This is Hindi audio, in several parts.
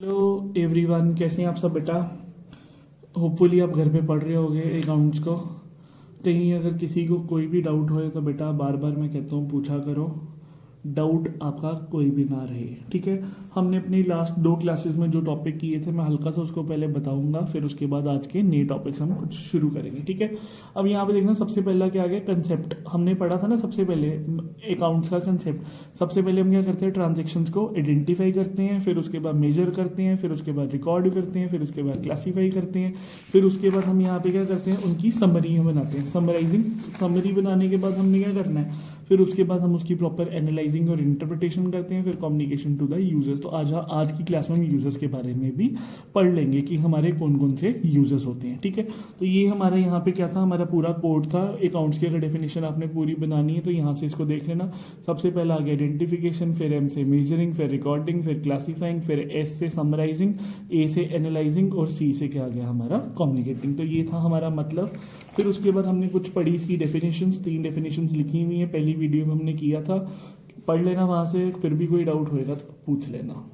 हेलो एवरीवन, कैसे हैं आप सब बेटा। होपफुली आप घर पे पढ़ रहे होगे अकाउंट्स को। कहीं अगर किसी को कोई भी डाउट होए तो बेटा बार बार मैं कहता हूँ पूछा करो, डाउट आपका कोई भी ना रहे। ठीक है, हमने अपनी लास्ट 2 क्लासेस में जो टॉपिक किए थे मैं हल्का सा उसको पहले बताऊंगा, फिर उसके बाद आज के नए टॉपिक्स हम कुछ शुरू करेंगे। ठीक है, अब यहाँ पे देखना सबसे पहला क्या आ गया, कंसेप्ट। हमने पढ़ा था ना सबसे पहले अकाउंट्स का कंसेप्ट। सबसे पहले हम क्या करते हैं, ट्रांजेक्शन्स को आइडेंटिफाई करते हैं, फिर उसके बाद मेजर करते हैं, फिर उसके बाद रिकॉर्ड करते हैं, फिर उसके बाद क्लासीफाई करते हैं, फिर उसके बाद हम यहाँ पे क्या करते हैं, उनकी समरी बनाते हैं। समराइजिंग समरी बनाने के बाद हमने क्या करना है, फिर उसके बाद हम उसकी प्रॉपर एनालाइजिंग और इंटरप्रिटेशन करते हैं, फिर कम्युनिकेशन टू द यूजर्स। तो आज की क्लास में हम यूजर्स के बारे में भी पढ़ लेंगे कि हमारे कौन कौन से यूजर्स होते हैं। ठीक है, तो ये हमारा यहाँ पे क्या था, हमारा पूरा कोड था अकाउंट्स की। अगर डेफिनेशन आपने पूरी बनानी है तो यहाँ से इसको देख लेना। सबसे पहला आ गया आइडेंटिफिकेशन, फिर एम से मेजरिंग, फिर रिकॉर्डिंग, फिर क्लासीफाइंग, फिर एस से समराइजिंग, ए से एनालाइजिंग और सी से क्या आ गया हमारा कम्युनिकेटिंग। तो ये था हमारा मतलब। फिर उसके बाद हमने कुछ पढ़ी इसकी डेफिनेशंस, 3 डेफिनेशंस लिखी हुई हैं, पहली वीडियो में हमने किया था, पढ़ लेना वहां से। फिर भी कोई डाउट होएगा तो पूछ लेना।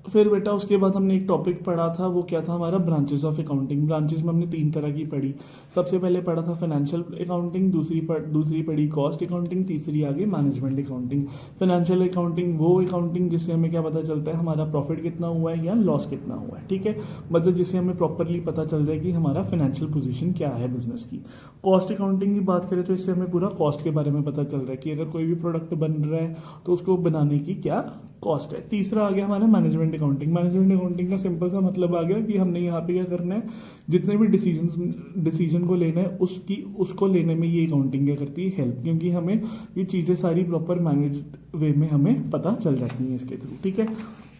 फिर बेटा उसके बाद हमने एक टॉपिक पढ़ा था, वो क्या था हमारा, ब्रांचेस ऑफ अकाउंटिंग। ब्रांचेस में हमने 3 तरह की पढ़ी। सबसे पहले पढ़ा था फाइनेंशियल अकाउंटिंग, दूसरी पढ़ी कॉस्ट अकाउंटिंग, तीसरी आगे मैनेजमेंट अकाउंटिंग। फाइनेंशियल अकाउंटिंग वो अकाउंटिंग जिससे हमें क्या पता चलता है, हमारा प्रॉफिट कितना हुआ है या लॉस कितना हुआ है। ठीक है, मतलब जिससे हमें प्रॉपरली पता चल जाए कि हमारा फाइनेंशियल पोजीशन क्या है बिजनेस की। कॉस्ट अकाउंटिंग की बात करें तो इससे हमें पूरा कॉस्ट के बारे में पता चल रहा है कि अगर कोई भी प्रोडक्ट बन रहा है तो उसको बनाने की क्या कॉस्ट है। तीसरा आ गया हमारा मैनेजमेंट अकाउंटिंग। मैनेजमेंट अकाउंटिंग का सिंपल सा मतलब आ गया कि हमने यहाँ पे क्या करना है, जितने भी डिसीजन को लेना है उसको लेने में ये अकाउंटिंग क्या करती है, हेल्प। क्योंकि हमें ये चीज़ें सारी प्रॉपर मैनेज वे में हमें पता चल जाती हैं इसके थ्रू। ठीक है,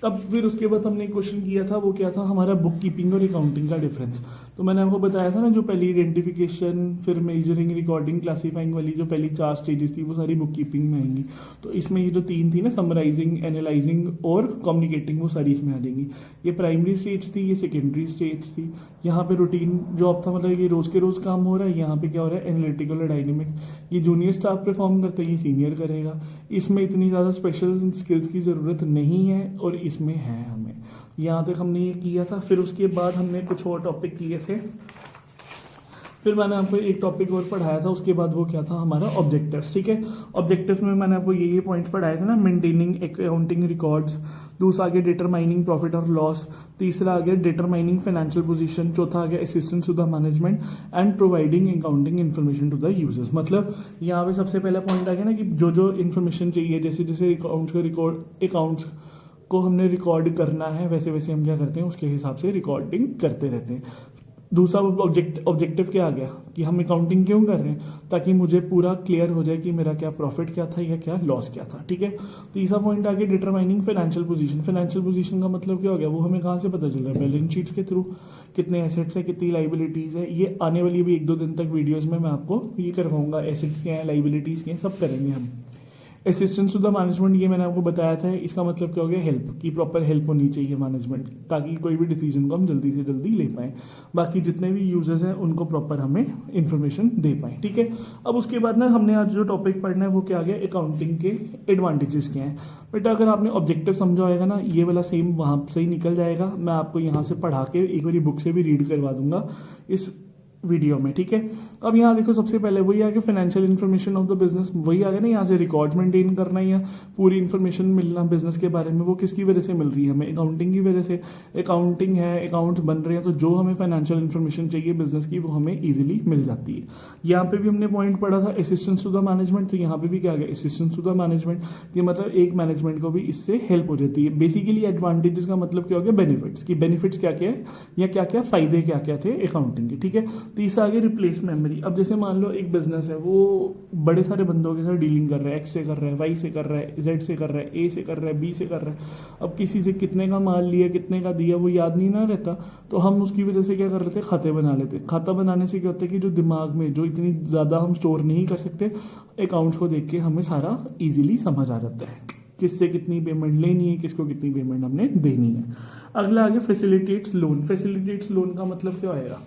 अब फिर उसके बाद हमने एक क्वेश्चन किया था, वो क्या था हमारा, बुक कीपिंग और अकाउंटिंग का डिफरेंस। तो मैंने आपको बताया था ना, जो पहली आइडेंटिफिकेशन, फिर मेजरिंग, रिकॉर्डिंग, क्लासीफाइंग वाली जो पहली 4 स्टेजेस थी वो सारी बुक कीपिंग में आएंगी। तो इसमें ये जो 3 थी ना, समराइजिंग, एनालाइजिंग और कम्युनिकेटिंग, वो सारी इसमें आ जाएंगी। ये प्राइमरी स्टेज थी, ये सेकेंडरी स्टेज थी। यहाँ पे रूटीन जॉब था, मतलब ये रोज के रोज काम हो रहा है। यहाँ पे क्या हो रहा है, एनालिटिकल और डायनेमिक, ये जूनियर स्टाफ परफॉर्म करते हैं, ये सीनियर करेगा। इसमें इतनी ज़्यादा स्पेशल स्किल्स की ज़रूरत नहीं है और इसमें है हमें। यहाँ तक हमने ये किया था। फिर उसके बाद हमने कुछ और टॉपिक किए थे। फिर मैंने आपको एक टॉपिक और पढ़ाया था, उसके बाद वो क्या था हमारा ऑब्जेक्टिव्स। ठीक है, ऑब्जेक्टिव्स में मैंने आपको ये पॉइंट्स पढ़ाए थे ना, मेंटेनिंग अकाउंटिंग रिकॉर्ड्स, दूसरा आ गया डिटरमाइनिंग प्रॉफिट और लॉस, तीसरा आ गया डिटरमाइनिंग फाइनेंशियल पोजीशन, चौथा आ गया assistance to the management and providing accounting information to the users. मतलब यहाँ पे सबसे पहला पॉइंट आ गया ना कि जो जो इन्फॉर्मेशन चाहिए, जैसे जैसे अकाउंट्स को हमने रिकॉर्ड करना है, वैसे वैसे हम क्या करते हैं उसके हिसाब से रिकॉर्डिंग करते रहते हैं। दूसरा ऑब्जेक्टिव क्या आ गया कि हम अकाउंटिंग क्यों कर रहे हैं, ताकि मुझे पूरा क्लियर हो जाए कि मेरा क्या प्रॉफिट क्या था या क्या लॉस क्या था। ठीक है, तीसरा पॉइंट आ गया determining financial position. Financial position का मतलब क्या हो गया, वो हमें कहाँ से पता चल रहा है, बैलेंस शीट्स के थ्रू, कितने एसेट्स है, कितनी लाइबिलिटीज है। ये आने वाली भी 1-2 दिन तक वीडियोज में मैं आपको ये करवाऊंगा, एसेट्स क्या है, लाइबिलिटीज क्या है, सब करेंगे हम। असिस्टेंस टू द मैनेजमेंट, ये मैंने आपको बताया था, इसका मतलब क्या हो गया, हेल्प की, प्रॉपर हेल्प होनी चाहिए मैनेजमेंट, ताकि कोई भी डिसीजन को हम जल्दी से जल्दी ले पाएं, बाकी जितने भी यूजर्स हैं उनको प्रॉपर हमें इन्फॉर्मेशन दे पाएं। ठीक है, अब उसके बाद ना हमने आज जो टॉपिक पढ़ना है वो क्या आ गया, अकाउंटिंग के एडवांटेजेस क्या हैं। बेटा अगर आपने ऑब्जेक्टिव समझा होगा ना, ये वाला सेम वहाँ से ही निकल जाएगा। मैं आपको यहाँ से पढ़ा के एक बारी बुक से भी रीड करवा दूंगा इस वीडियो में। ठीक है, अब यहाँ देखो सबसे पहले वही आ गया financial information of the business, वही आ गया ना, यहाँ से रिकॉर्ड मेंटेन करना या पूरी इन्फॉर्मेशन मिलना बिजनेस के बारे में, वो किसकी वजह से मिल रही है हमें, अकाउंटिंग की वजह से। अकाउंटिंग है, अकाउंट्स बन रहे हैं, तो जो हमें फाइनेंशियल इन्फॉर्मेशन चाहिए बिजनेस की वो हमें ईजिली मिल जाती है। यहाँ पे भी हमने पॉइंट पढ़ा था असिस्टेंस टू द मैनेजमेंट, तो यहाँ पे भी क्या आ गया, असिस्टेंस टू द मैनेजमेंट, ये मतलब एक मैनेजमेंट को भी इससे हेल्प हो जाती है। बेसिकली एडवांटेजेस का मतलब क्या हो गया, बेनिफिट्स की, बेनिफिट्स क्या क्या है या क्या क्या फायदे क्या क्या थे अकाउंटिंग के। ठीक है, तीसरा आगे रिप्लेस मेमोरी। अब जैसे मान लो एक बिजनेस है, वो बड़े सारे बंदों के साथ डीलिंग कर रहा है, एक्स से कर रहा है, वाई से कर रहा है, जेड से कर रहा है, ए से कर रहा है, बी से कर रहा है। अब किसी से कितने का माल लिया, कितने का दिया, वो याद नहीं ना रहता, तो हम उसकी वजह से क्या कर लेते हैं, खाते बना लेते हैं। खाता बनाने से क्या होता है कि जो दिमाग में जो इतनी ज़्यादा हम स्टोर नहीं कर सकते, अकाउंट्स को देख के हमें सारा ईजिली समझ आ जाता है, किससे कितनी पेमेंट लेनी है, किसको कितनी पेमेंट हमने देनी है। अगला आगे फैसिलिटेट्स लोन। फैसिलिटेट्स लोन का मतलब क्या आएगा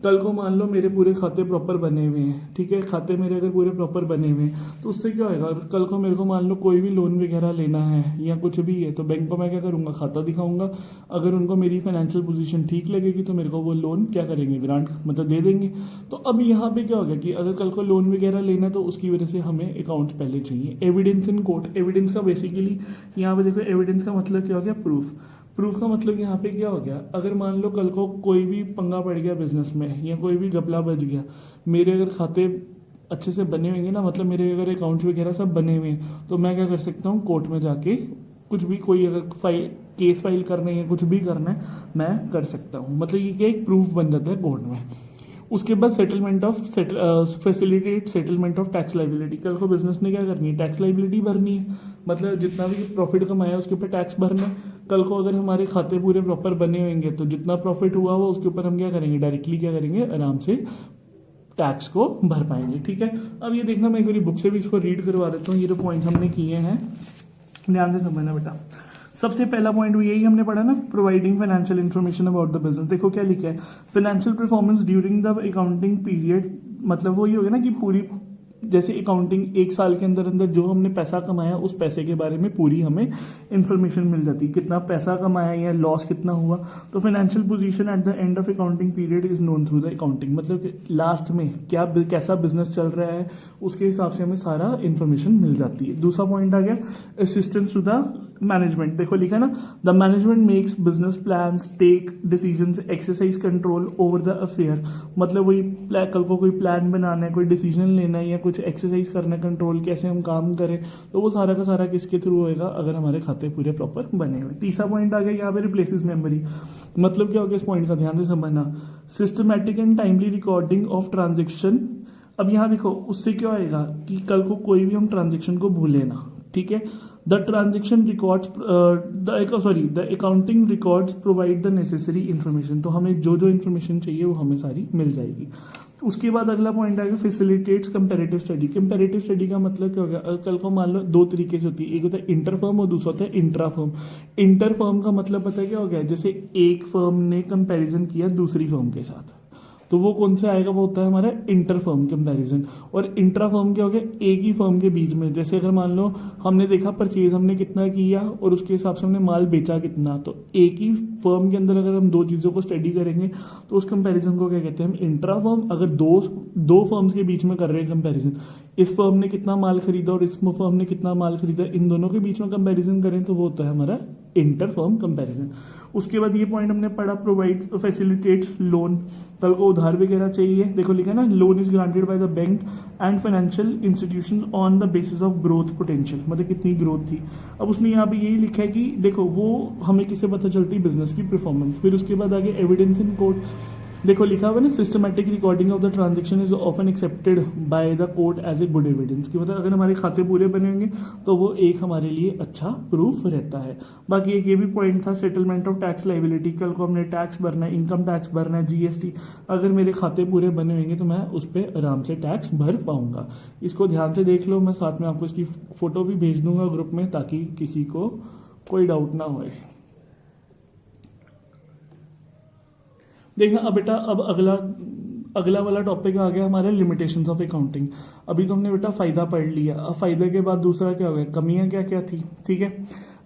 कल को मान लो मेरे पूरे खाते प्रॉपर बने हुए हैं, ठीक है, खाते मेरे अगर पूरे प्रॉपर बने हुए हैं तो उससे क्या होएगा, कल को मेरे को मान लो कोई भी लोन वगैरह लेना है या कुछ भी है तो बैंक को मैं क्या करूँगा, खाता दिखाऊंगा। अगर उनको मेरी फाइनेंशियल पोजीशन ठीक लगेगी तो मेरे को वो लोन क्या करेंगे, ग्रांट मतलब दे देंगे। तो अब यहाँ पे क्या होगा कि अगर कल को लोन वगैरह लेना है तो उसकी वजह से हमें अकाउंट्स पहले चाहिए। एविडेंस इन कोर्ट, एविडेंस का बेसिकली यहाँ पे देखो, एविडेंस का मतलब क्या हो गया, प्रूफ। प्रूफ का मतलब यहाँ पे क्या हो गया, अगर मान लो कल को कोई भी पंगा पड़ गया बिजनेस में या कोई भी घपला बच गया, मेरे अगर खाते अच्छे से बने होंगे ना, मतलब मेरे अगर अकाउंट्स वगैरह सब बने हुए हैं तो मैं क्या कर सकता हूँ, कोर्ट में जाके कुछ भी, कोई अगर केस फाइल करना है या कुछ भी करना है मैं कर सकता हूँ। मतलब ये क्या, एक प्रूफ बन जाता है कोर्ट में। उसके बाद settlement of facilitate settlement of tax liability. कल को बिजनेस ने क्या करनी है, टैक्स लाइबिलिटी भरनी है, मतलब जितना भी प्रॉफिट कमाया उसके ऊपर टैक्स भरना है। कल को अगर हमारे खाते पूरे प्रॉपर बने होंगे तो जितना प्रॉफिट हुआ वो उसके ऊपर हम क्या करेंगे, डायरेक्टली क्या करेंगे, आराम से टैक्स को भर पाएंगे। ठीक है, अब ये देखना, मैं एक बार बुक से भी इसको रीड करवा देता हूँ। ये जो पॉइंट्स हमने किए हैं ध्यान से समझना बेटा। सबसे पहला पॉइंट यही हमने पढ़ा ना, providing financial information about the business. देखो क्या लिखा है, financial performance during the accounting period, मतलब वो ये हो गया ना कि पूरी, जैसे अकाउंटिंग एक साल के अंदर अंदर जो हमने पैसा कमाया उस पैसे के बारे में पूरी हमें इन्फॉर्मेशन मिल जाती है, कितना पैसा कमाया या लॉस कितना हुआ। तो financial position at the end of accounting period is known through the accounting, मतलब कि लास्ट में क्या कैसा बिजनेस चल रहा है उसके हिसाब से हमें सारा इन्फॉर्मेशन मिल जाती है। दूसरा पॉइंट आ गया, असिस्टेंस टू द मैनेजमेंट। देखो लिखा ना, the management makes business plans, take decisions, exercise control over the affair. मतलब वही कल को कोई प्लान बनाना है, कोई डिसीजन लेना है या कुछ एक्सरसाइज करना है, कंट्रोल कैसे हम काम करें, तो वो सारा का सारा किसके थ्रू होएगा, अगर हमारे खाते पूरे प्रॉपर बने हुए। तीसरा पॉइंट आ गया यहाँ पे, रिप्लेसेस मेमोरी। मतलब क्या हो गया इस पॉइंट का, ध्यान से समझना, systematic and timely recording of transaction. अब यहाँ देखो उससे क्या होएगा कि कल को कोई भी हम ट्रांजेक्शन को भूले ना, ठीक है। The transaction records the accounting records provide the necessary information. तो हमें जो जो इन्फॉर्मेशन चाहिए वो हमें सारी मिल जाएगी। उसके बाद अगला पॉइंट आएगा, facilitates comparative study. Comparative study का मतलब क्या हो गया, कल को मान लो दो तरीके से होती है, एक होता है इंटर फर्म और दूसरा होता है इंट्रा फर्म। इंटर फर्म का मतलब पता है क्या हो गया, जैसे एक फर्म ने कंपैरिजन किया दूसरी फर्म के साथ, तो वो कौन सा आएगा, वो होता है हमारा इंटर फर्म कंपैरिजन। और इंट्रा फर्म क्या हो गया, एक ही फर्म के बीच में, जैसे अगर मान लो हमने देखा परचेज हमने कितना किया और उसके हिसाब से हमने माल बेचा कितना, तो एक ही फर्म के अंदर अगर हम दो चीज़ों को स्टडी करेंगे तो उस कंपैरिजन को क्या कहते हैं हम, इंट्रा फर्म। अगर दो फर्म्स के बीच में कर रहे हैं कंपैरिजन, इस फर्म ने कितना माल खरीदा और इस फर्म ने कितना माल खरीदा, इन दोनों के बीच में कंपैरिजन करें तो वो होता है हमारा इंटर फर्म कंपैरिजन। उसके बाद ये पॉइंट हमने पढ़ा, प्रोवाइड फैसिलिटेट्स लोन। कल को उधार वगैरह चाहिए, देखो लिखा है ना, loan is granted by the bank and financial institution on the basis of growth potential, मतलब कितनी ग्रोथ थी। अब उसने यहाँ पे यही लिखा है कि देखो वो हमें किससे पता चलती है, बिजनेस की परफॉर्मेंस। फिर उसके बाद आगे एविडेंस इन कोर्ट, देखो लिखा हुआ ना, systematic recording of the transaction is often accepted by the court as a good evidence, कि मतलब अगर हमारे खाते पूरे बने होंगे तो वो एक हमारे लिए अच्छा प्रूफ रहता है। बाकी एक ये भी पॉइंट था, सेटलमेंट ऑफ टैक्स लाइबिलिटी। कल को हमने टैक्स भरना है, इनकम टैक्स भरना है, जीएसटी, अगर मेरे खाते पूरे बने होंगे तो मैं उस पर आराम से टैक्स भर पाऊंगा। इसको ध्यान से देख लो, मैं साथ में आपको इसकी फोटो भी भेज दूंगा ग्रुप में, ताकि किसी को कोई डाउट ना होए। देखना अब बेटा, अब अगला वाला टॉपिक आ गया हमारा, लिमिटेशंस ऑफ अकाउंटिंग। अभी तो हमने बेटा फायदा पढ़ लिया, अब फायदे के बाद दूसरा क्या हो गया, कमियां क्या क्या थी, ठीक है।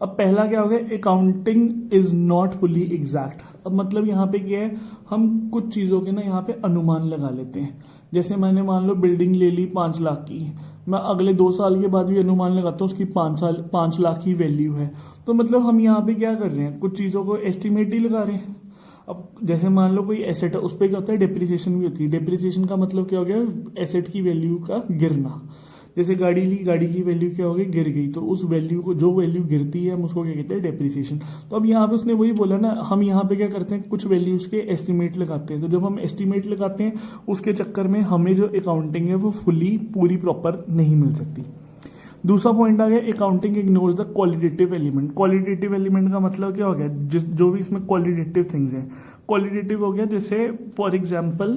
अब पहला क्या हो गया, accounting is not fully exact. अब मतलब यहाँ पे क्या है, हम कुछ चीज़ों के ना यहाँ पे अनुमान लगा लेते हैं। जैसे मैंने मान लो बिल्डिंग ले ली 5 लाख की, मैं अगले 2 साल के बाद भी अनुमान लगाता हूँ उसकी 5 लाख की वैल्यू है। तो मतलब हम यहाँ पे क्या कर रहे हैं, कुछ चीज़ों को एस्टिमेट ही लगा रहे हैं। अब जैसे मान लो कोई एसेट है, उस पर क्या होता है, डेप्रिसिएशन भी होती है। डेप्रिसिएशन का मतलब क्या हो गया, एसेट की वैल्यू का गिरना। जैसे गाड़ी ली, गाड़ी की वैल्यू क्या हो गई, गिर गई, तो उस वैल्यू को, जो वैल्यू गिरती है हम उसको क्या कहते हैं, डेप्रिसिएशन। तो अब यहाँ पे उसने वही बोला ना, हम यहाँ पे क्या करते हैं, कुछ वैल्यूज के एस्टिमेट लगाते हैं। तो जब हम एस्टिमेट लगाते हैं उसके चक्कर में हमें जो अकाउंटिंग है वो पूरी प्रॉपर नहीं मिल सकती। दूसरा पॉइंट आ गया, accounting ignores the qualitative element. Qualitative element का मतलब क्या हो गया, जो भी इसमें क्वालिटेटिव थिंग्स हैं। क्वालिटेटिव हो गया जैसे फॉर एग्जांपल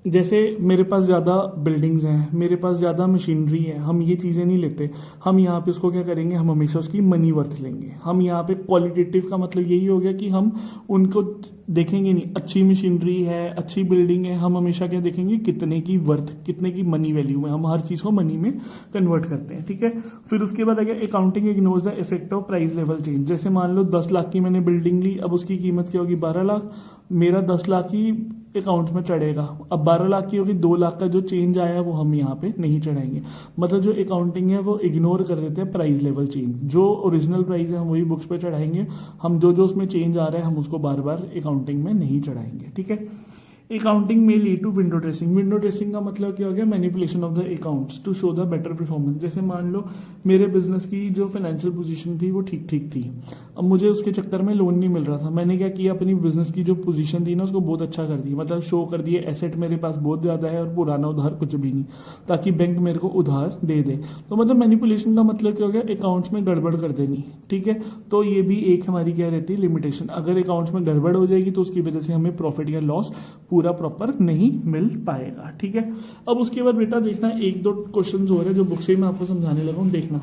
जैसे मेरे पास ज़्यादा बिल्डिंग्स हैं, मेरे पास ज़्यादा मशीनरी है, हम ये चीज़ें नहीं लेते। हम यहाँ पे उसको क्या करेंगे, हम हमेशा उसकी मनी वर्थ लेंगे। हम यहाँ पे क्वालिटेटिव का मतलब यही हो गया कि हम उनको देखेंगे नहीं, अच्छी मशीनरी है, अच्छी बिल्डिंग है, हम हमेशा क्या देखेंगे, कितने की वर्थ, कितने की मनी वैल्यू में, हम हर चीज़ को मनी में कन्वर्ट करते हैं, ठीक है। फिर उसके बाद अगर accounting ignores the effect of price level change. जैसे मान लो 10 लाख की मैंने बिल्डिंग ली, अब उसकी कीमत क्या होगी, 12 लाख, मेरा 10 लाख ही अकाउंट में चढ़ेगा। अब 12 लाख की होगी, 2 लाख का जो चेंज आया वो हम यहाँ पे नहीं चढ़ाएंगे। मतलब जो अकाउंटिंग है वो इग्नोर कर देते हैं प्राइस लेवल चेंज। जो ओरिजिनल प्राइस है हम वही बुक्स पे चढ़ाएंगे, हम जो जो उसमें चेंज आ रहा है हम उसको बार बार अकाउंटिंग में नहीं चढ़ाएंगे, ठीक है। अकाउंटिंग में lead to window dressing. Window dressing का मतलब क्या हो गया, manipulation of the accounts to show the better performance. जैसे मान लो मेरे बिजनेस की जो फाइनेंशियल पोजीशन थी वो ठीक ठीक थी, अब मुझे उसके चक्कर में लोन नहीं मिल रहा था। मैंने क्या किया, अपनी बिजनेस की जो पोजीशन थी ना उसको बहुत अच्छा कर दिया, मतलब शो कर दिए एसेट मेरे पास बहुत ज़्यादा है और पुराना उधार कुछ भी नहीं, ताकि बैंक मेरे को उधार दे दे। तो मतलब मैनिपुलेशन का मतलब क्या हो गया, अकाउंट्स में गड़बड़ कर देनी, ठीक है। तो ये भी एक हमारी क्या रहती है लिमिटेशन। अगर अकाउंट्स में गड़बड़ हो जाएगी तो उसकी वजह से हमें प्रॉफिट या लॉस पूरा प्रॉपर नहीं मिल पाएगा, ठीक है। अब उसके बाद बेटा देखना, एक दो क्वेश्चंस हो रहे हैं जो बुक से ही मैं आपको समझाने लगा हूं, देखना।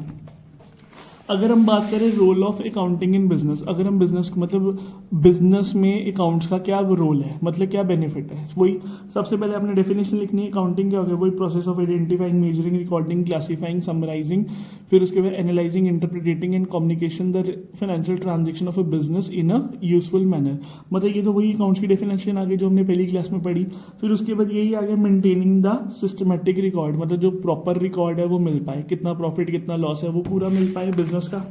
अगर हम बात करें role of accounting in business, अगर हम बिजनेस मतलब बिजनेस में अकाउंट्स का क्या रोल है, मतलब क्या बेनिफिट है, वही सबसे पहले आपने डेफिनेशन लिखनी है। अकाउंटिंग क्या हो गया, वही process of identifying, measuring, recording, classifying, summarising, फिर उसके बाद analysing, interpreting and communication the financial transaction of a business in a useful manner. मतलब ये तो वही अकाउंट्स की डेफिनेशन आ गई जो हमने पहली क्लास में पढ़ी। फिर उसके बाद यही आ गया मेंटेनिंग द सिस्टमेटिक रिकॉर्ड, मतलब जो प्रॉपर रिकॉर्ड है वो मिल पाए, कितना प्रॉफिट कितना लॉस है वो पूरा मिल पाए बिजनेस का।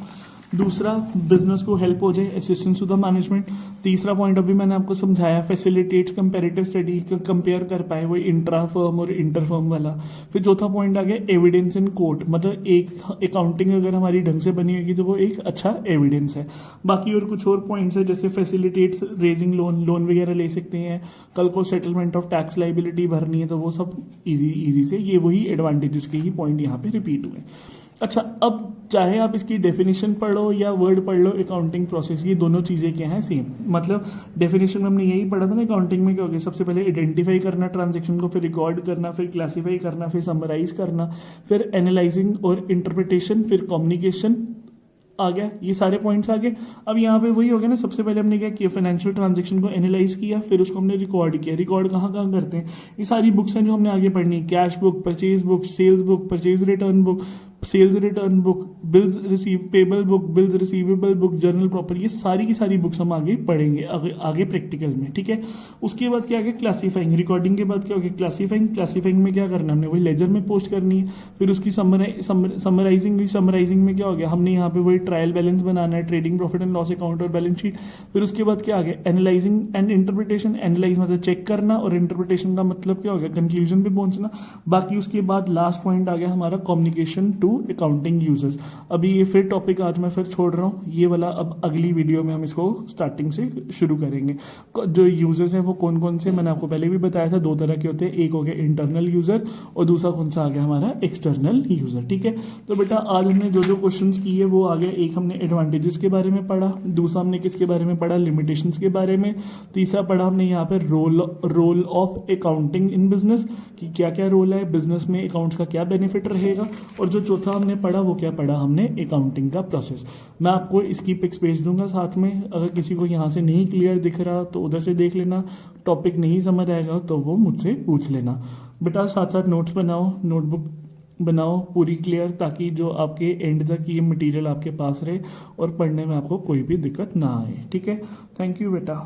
दूसरा, बिजनेस को हेल्प हो जाए, असिस्टेंस टू द मैनेजमेंट। तीसरा पॉइंट अभी मैंने आपको समझाया, फैसिलिटेट्स कंपैरेटिव स्टडी, कंपेयर कर पाए वो इंट्रा फर्म और इंटर फर्म वाला। फिर चौथा पॉइंट आ गया एविडेंस इन कोर्ट, मतलब एक अकाउंटिंग अगर हमारी ढंग से बनी होगी तो वो एक अच्छा एविडेंस है। बाकी और कुछ और पॉइंट्स है, जैसे फैसिलिटेट्स रेजिंग लोन, लोन वगैरह ले सकते हैं, कल को सेटलमेंट ऑफ टैक्स लाइबिलिटी भरनी है तो वो सब इजी से, ये वही एडवांटेजेस के ही पॉइंट यहाँ पे रिपीट हुए। अच्छा, अब चाहे आप इसकी डेफिनेशन पढ़ो या वर्ड पढ़ लो, अकाउंटिंग प्रोसेस ये दोनों चीजें क्या हैं, सेम। मतलब डेफिनेशन में हमने यही पढ़ा था ना, अकाउंटिंग में क्या हो गया, सबसे पहले आइडेंटिफाई करना ट्रांजैक्शन को, फिर रिकॉर्ड करना, फिर क्लासिफाई करना, फिर समराइज करना, फिर एनालाइजिंग और इंटरप्रिटेशन, फिर कम्युनिकेशन आ गया, ये सारे पॉइंट्स आ गए। अब यहाँ पे वही हो गया ना, सबसे पहले हमने क्या किया, फाइनेंशियल ट्रांजैक्शन को एनालाइज किया, फिर उसको हमने रिकॉर्ड किया। रिकॉर्ड कहाँ कहाँ करते हैं, ये सारी बुक्स हैं जो हमने आगे पढ़नी है, cash book, purchase book, sales book, purchase return book, sales return book, bills receive payable book, bills receivable book, journal proper, ये सारी की सारी बुक्स हम आगे पढ़ेंगे आगे प्रैक्टिकल में, ठीक है। उसके बाद क्या गया, क्लासीफाइंग। रिकॉर्डिंग के बाद क्या हो गया, क्लासीफाइंग। क्लासीफाइंग में क्या करना है, हमने वही लेजर में पोस्ट करनी है। फिर उसकी समराइजिंग, समराइजिंग में क्या हो गया, हमने यहाँ पे वही ट्रायल बैलेंस बनाना है, trading profit and loss account और बैलेंस शीट। फिर उसके बाद क्या आ गया, एनालाइजिंग एंड इंटरप्रिटेशन। एनालाइज मतलब चेक करना, और इंटरप्रिटेशन का मतलब क्या हो गया, कंक्लूजन पे पहुंचना। बाकी उसके बाद लास्ट पॉइंट आ गया हमारा कम्युनिकेशन टू अकाउंटिंग यूजर्स। अभी ये फिर टॉपिक आज मैं फिर छोड़ रहा हूँ, ये वाला अब अगली वीडियो में हम इसको स्टार्टिंग से शुरू करेंगे। जो यूजर्स हैं वो कौन कौन से, मैंने आपको पहले भी बताया था, दो तरह के होते हैं, एक हो गया इंटरनल यूजर और दूसरा कौन सा आ गया हमारा एक्सटर्नल यूजर, ठीक है। तो बेटा आज हमने जो जो क्वेश्चंस किए वो आ गया, एक हमने एडवांटेजेस के बारे में पढ़ा, दूसरा हमने किसके बारे में पढ़ा, लिमिटेशंस के बारे में, तीसरा पढ़ा हमने यहाँ पे role of accounting in business, कि क्या क्या रोल है बिजनेस में, अकाउंट्स का क्या बेनिफिट रहेगा, और जो चौथा हमने पढ़ा वो क्या पढ़ा हमने, अकाउंटिंग का प्रोसेस। मैं आपको इसकी पिक्स भेज दूंगा साथ में, अगर किसी को यहाँ से नहीं क्लियर दिख रहा तो उधर से देख लेना, टॉपिक नहीं समझ आएगा तो वो मुझसे पूछ लेना। बेटा साथ साथ नोट्स बनाओ, नोटबुक बनाओ पूरी क्लियर, ताकि जो आपके एंड तक ये मटेरियल आपके पास रहे और पढ़ने में आपको कोई भी दिक्कत ना आए, ठीक है। थैंक यू बेटा।